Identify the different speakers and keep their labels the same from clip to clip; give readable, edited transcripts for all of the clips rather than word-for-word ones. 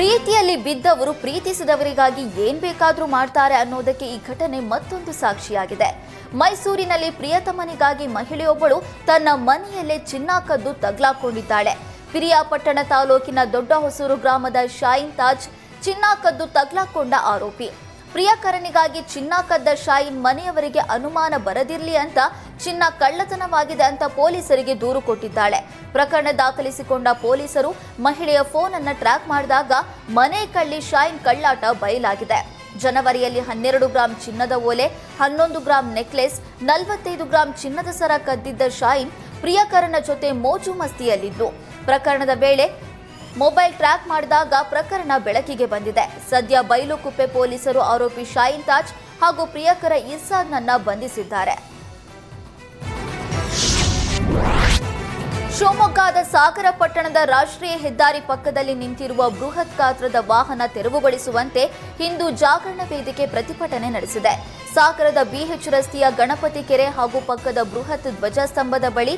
Speaker 1: ಪ್ರೀತಿಯಲ್ಲಿ ಬಿದ್ದವರು ಪ್ರೀತಿಸಿದವರಿಗಾಗಿ ಏನ್ ಬೇಕಾದ್ರೂ ಮಾಡ್ತಾರೆ ಅನ್ನೋದಕ್ಕೆ ಈ ಘಟನೆ ಮತ್ತೊಂದು ಸಾಕ್ಷಿಯಾಗಿದೆ. ಮೈಸೂರಿನಲ್ಲಿ ಪ್ರಿಯತಮನಿಗಾಗಿ ಮಹಿಳೆಯೊಬ್ಬಳು ತನ್ನ ಮನೆಯಲ್ಲೇ ಚಿನ್ನ ಕದ್ದು ತಗ್ಲಾಕೊಂಡಿದ್ದಾಳೆ. ಪಿರಿಯಾಪಟ್ಟಣ ತಾಲೂಕಿನ ದೊಡ್ಡ ಹೊಸೂರು ಗ್ರಾಮದ ಶಾಯಿನ್ ತಾಜ್ ಚಿನ್ನ ಕದ್ದು ತಗ್ಲಾಕೊಂಡ ಆರೋಪಿ. ಪ್ರಿಯಕರನಿಗಾಗಿ ಚಿನ್ನ ಕದ್ದ ಶಾಯಿನ್ ಮನೆಯವರಿಗೆ ಅನುಮಾನ ಬರದಿರಲಿ ಅಂತ ಚಿನ್ನ ಕಳ್ಳತನವಾಗಿದೆ ಅಂತ ಪೊಲೀಸರಿಗೆ ದೂರು ಕೊಟ್ಟಿದ್ದಾಳೆ. ಪ್ರಕರಣ ದಾಖಲಿಸಿಕೊಂಡ ಪೊಲೀಸರು ಮಹಿಳೆಯ ಫೋನ್ ಅನ್ನು ಟ್ರ್ಯಾಕ್ ಮಾಡಿದಾಗ ಮನೆ ಕಳ್ಳಿ ಶಾಯಿನ್ ಕಳ್ಳಾಟ ಬಯಲಾಗಿದೆ. ಜನವರಿಯಲ್ಲಿ 12 ಗ್ರಾಂ ಚಿನ್ನದ ಓಲೆ, 11 ಗ್ರಾಂ ನೆಕ್ಲೆಸ್, 45 ಗ್ರಾಂ ಚಿನ್ನದ ಸರ ಕದ್ದಿದ್ದ ಶಾಯಿನ್ ಪ್ರಿಯಕರನ ಜೊತೆ ಮೋಜು ಮಸ್ತಿಯಲ್ಲಿದ್ದು, ಪ್ರಕರಣದ ವೇಳೆ ಮೊಬೈಲ್ ಟ್ರ್ಯಾಕ್ ಮಾಡಿದಾಗ ಪ್ರಕರಣ ಬೆಳಕಿಗೆ ಬಂದಿದೆ. ಸದ್ಯ ಬೈಲುಕುಪ್ಪೆ ಪೊಲೀಸರು ಆರೋಪಿ ಶಾಯಿನ್ ತಾಜ್ ಹಾಗೂ ಪ್ರಿಯಕರ ಇರ್ಸಾದ್ನನ್ನ ಬಂಧಿಸಿದ್ದಾರೆ. ಶಿವಮೊಗ್ಗದ ಸಾಗರ ಪಟ್ಟಣದ ರಾಷ್ಟ್ರೀಯ ಹೆದ್ದಾರಿ ಪಕ್ಕದಲ್ಲಿ ನಿಂತಿರುವ ಬೃಹತ್ ಗಾತ್ರದ ವಾಹನ ತೆರವುಗೊಳಿಸುವಂತೆ ಹಿಂದೂ ಜಾಗರಣ ವೇದಿಕೆ ಪ್ರತಿಭಟನೆ ನಡೆಸಿದೆ. ಸಾಗರದ ಬಿಎಚ್ ರಸ್ತೆಯ ಗಣಪತಿ ಕೆರೆ ಹಾಗೂ ಪಕ್ಕದ ಬೃಹತ್ ಧ್ವಜಸ್ತಂಭದ ಬಳಿ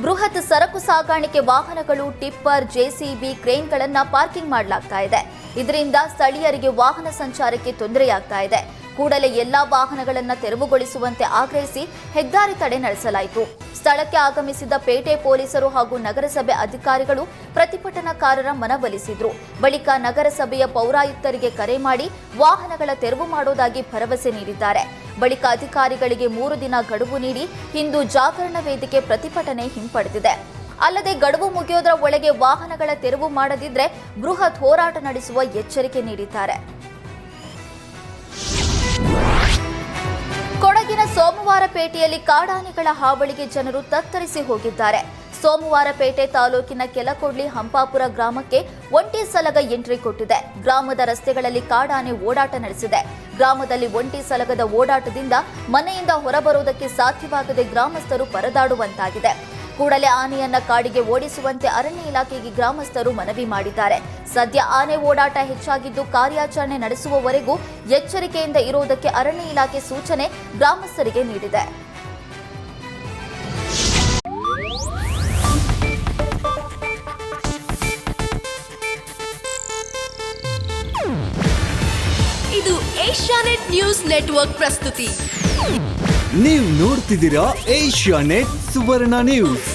Speaker 1: ಬೃಹತ್ ಸರಕು ಸಾಗಾಣಿಕೆ ವಾಹನಗಳು, ಟಿಪ್ಪರ್, ಜೆಸಿಬಿ, ಕ್ರೇನ್ಗಳನ್ನು ಪಾರ್ಕಿಂಗ್ ಮಾಡಲಾಗ್ತಾ ಇದೆ. ಇದರಿಂದ ಸ್ಥಳೀಯರಿಗೆ ವಾಹನ ಸಂಚಾರಕ್ಕೆ ತೊಂದರೆಯಾಗ್ತಾ ಇದೆ. ಕೂಡಲೇ ಎಲ್ಲಾ ವಾಹನಗಳನ್ನು ತೆರವುಗೊಳಿಸುವಂತೆ ಆಗ್ರಹಿಸಿ ಹೆದ್ದಾರಿ ತಡೆ ನಡೆಸಲಾಯಿತು. ಸ್ಥಳಕ್ಕೆ ಆಗಮಿಸಿದ ಪೇಟೆ ಪೊಲೀಸರು ಹಾಗೂ ನಗರಸಭೆ ಅಧಿಕಾರಿಗಳು ಪ್ರತಿಭಟನಾಕಾರರ ಮನವೊಲಿಸಿದ್ರು. ಬಳಿಕ ನಗರಸಭೆಯ ಪೌರಾಯುಕ್ತರಿಗೆ ಕರೆ ಮಾಡಿ ವಾಹನಗಳ ತೆರವು ಮಾಡೋದಾಗಿ ಭರವಸೆ ನೀಡಿದ್ದಾರೆ. ಬಳಿಕ ಅಧಿಕಾರಿಗಳಿಗೆ 3 ದಿನ ಗಡುವು ನೀಡಿ ಹಿಂದೂ ಜಾಗರಣ ವೇದಿಕೆ ಪ್ರತಿಭಟನೆ ಹಿಂಪಡೆದಿದೆ. ಅಲ್ಲದೆ ಗಡುವು ಮುಗಿಯೋದರ ಒಳಗೆ ವಾಹನಗಳ ತೆರವು ಮಾಡದಿದ್ರೆ ಬೃಹತ್ ಹೋರಾಟ ನಡೆಸುವ ಎಚ್ಚರಿಕೆ ನೀಡಿದ್ದಾರೆ. ಕೊಡಗಿನ ಸೋಮವಾರಪೇಟೆಯಲ್ಲಿ ಕಾಡಾನೆಗಳ ಹಾವಳಿಗೆ ಜನರು ತತ್ತರಿಸಿ ಹೋಗಿದ್ದಾರೆ. ಸೋಮವಾರಪೇಟೆ ತಾಲೂಕಿನ ಕೆಲಕೊಡ್ಲಿ ಹಂಪಾಪುರ ಗ್ರಾಮಕ್ಕೆ ಒಂಟಿ ಸಲಗ ಎಂಟ್ರಿ ಕೊಟ್ಟಿದೆ. ಗ್ರಾಮದ ರಸ್ತೆಗಳಲ್ಲಿ ಕಾಡಾನೆ ಓಡಾಟ ನಡೆಸಿದೆ. ಗ್ರಾಮದಲ್ಲಿ ಒಂಟಿ ಸಲಗದ ಓಡಾಟದಿಂದ ಮನೆಯಿಂದ ಹೊರಬರುವುದಕ್ಕೆ ಸಾಧ್ಯವಾಗದೆ ಗ್ರಾಮಸ್ಥರು ಪರದಾಡುವಂತಾಗಿದೆ. ಕೂಡಲೇ ಆನೆಯನ್ನ ಕಾಡಿಗೆ ಓಡಿಸುವಂತೆ ಅರಣ್ಯ ಇಲಾಖೆಗೆ ಗ್ರಾಮಸ್ಥರು ಮನವಿ ಮಾಡಿದ್ದಾರೆ. ಸದ್ಯ ಆನೆ ಓಡಾಟ ಹೆಚ್ಚಾಗಿದ್ದು ಕಾರ್ಯಾಚರಣೆ ನಡೆಸುವವರೆಗೂ ಎಚ್ಚರಿಕೆಯಿಂದ ಇರುವುದಕ್ಕೆ ಅರಣ್ಯ ಇಲಾಖೆ ಸೂಚನೆ ಗ್ರಾಮಸ್ಥರಿಗೆ ನೀಡಿದೆ.
Speaker 2: ಇದು ಏಷ್ಯಾನೆಟ್ ನ್ಯೂಸ್ ನೆಟ್ವರ್ಕ್ ಪ್ರಸ್ತುತಿ.
Speaker 3: ನೀವು ನೋಡ್ತಿದ್ದೀರಾ ಏಷ್ಯಾನೆಟ್ ಸುವರ್ಣ ನ್ಯೂಸ್.